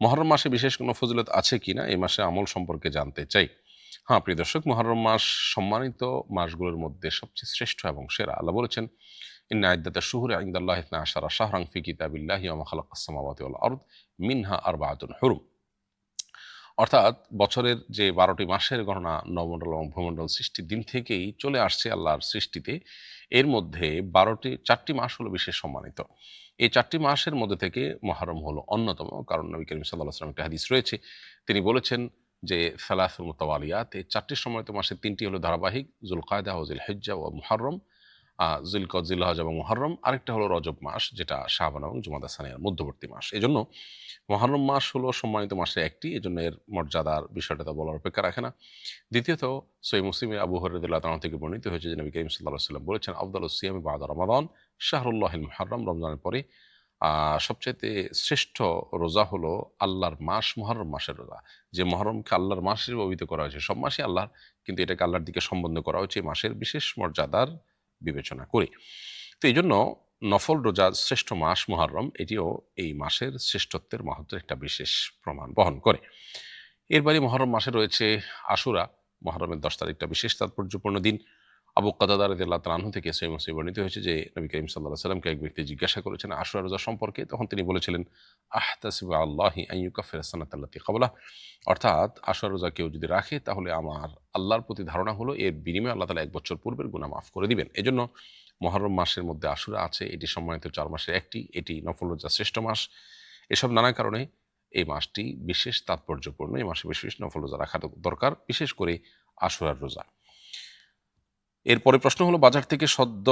মুহররম মাসে বিশেষ কোনো ফজিলত আছে কিনা এই মাসে আমল সম্পর্কে জানতে চাই। হ্যাঁ, প্রিয় দর্শক, মুহররম মাস সম্মানিত মাসগুলোর মধ্যে সবচেয়ে শ্রেষ্ঠ এবং সেরা। আল্লাহ বলেছেন, ইন্না ইদ্দাতাশ শুহুরি ইনদাল্লাহি 12 শাহরান ফি কিতাবিল্লাহি ওয়া মা খালাকাস সামাওয়াতি ওয়াল আরদ মিনহা আরবাআতুন হুরুম। অর্থাৎ বছরের যে ১২টি মাসের গণনা নবমণ্ডল এবং ভূমণ্ডল সৃষ্টির দিন থেকেই চলে আসছে আল্লাহর সৃষ্টিতে। এর মধ্যে ৪টি মাস হলো বিশেষ সম্মানিত। এই ৪টি মাসের মধ্যে থেকে মুহররম হলো অন্যতম। কারণ নবী করিম সাল্লাল্লাহু আলাইহি ওয়াসাল্লাম একটা হাদিস রয়েছে। তিনি বলেছেন যে, সালাসুল মুতাওয়ালিয়াত, এই ৪টি সম্মানিত মাসের ৩টি হলো ধারাবাহিক, যুলকায়দা ও যুলহিজ্জা ও মুহররম, জিলকদ, জিলহজ এবং মুহররম। আরেকটা হলো রজব মাস, যেটা শাবান এবং জুমাদা সানিয়ার মধ্যবর্তী মাস। এজন্য মুহররম মাস হলো সম্মানিত মাসের একটি। এজন্য এর মর্যাদার বিষয়টা তো বলার অপেক্ষা রাখে না। দ্বিতীয়ত, সহিহ মুসলিমে আবু হুরায়রা রাদিয়াল্লাহু তাআলা থেকে বর্ণিত হয়েছে যে নবী করিম সাল্লাল্লাহু আলাইহি ওয়াসাল্লাম বলেছেন, আফদালুস সিয়ামি বা'দা রমাদান শাহরুল্লাহিল মুহাররম। রমজানের পরে সবচাইতে শ্রেষ্ঠ রোজা হলো আল্লাহর মাস মুহররম মাসের রোজা। যে মুহররমকে আল্লাহর মাস হিসেবে অভিহিত করা হয়েছে। সব মাসই আল্লাহর, কিন্তু এটাকে আল্লাহর দিকে সম্বন্ধ করা হয়েছে এই মাসের বিশেষ মর্যাদার বিবেচনা করে। তো এইজন্য নফল রোজার শ্রেষ্ঠ মাস মুহররম, এটিও এই মাসের শ্রেষ্ঠত্বের মাহাত্ম্যের একটা বিশেষ প্রমাণ বহন করে। এর বাইরে মুহররম মাসে রয়েছে আশুরা। মুহররমের ১০ তারিখটা বিশেষ তাৎপর্যপূর্ণ দিন। আবু কাতাদা রাদিয়াল্লাহু তাআলা আনহু থেকে সহিহ মুসলিমে বর্ণিত হয়েছে যে নবী করিম সাল্লাল্লাহু আলাইহি ওয়াসাল্লামকে এক ব্যক্তি জিজ্ঞাসা করেছেন আশুরা রোজা সম্পর্কে। তখন তিনি বলেছিলেন, আহতাসিবু আল্লাহি আন ইউকাফিরা সানাতাল্লাতী ক্বাবলাহ। অর্থাৎ আশুরা রোজা কেউ যদি রাখে তাহলে আমার আল্লাহর প্রতি ধারণা হলো এর বিনিময়ে আল্লাহ তাআলা ১ বছর পূর্বের গুনাহ মাফ করে দিবেন। এজন্য মুহররম মাসের মধ্যে আশুরা আছে। এটি সম্মানিত ৪ মাসের একটি। এটি নফল রোজার শ্রেষ্ঠ মাস। এসব নানা কারণে এই মাসটি বিশেষ তাৎপর্যপূর্ণ। এই মাসে বেশি, বেশি নফল রোজা রাখা দরকার, বিশেষ করে আশুরার রোজা। এরপরে প্রশ্ন হলো, বাজার থেকে সদ্য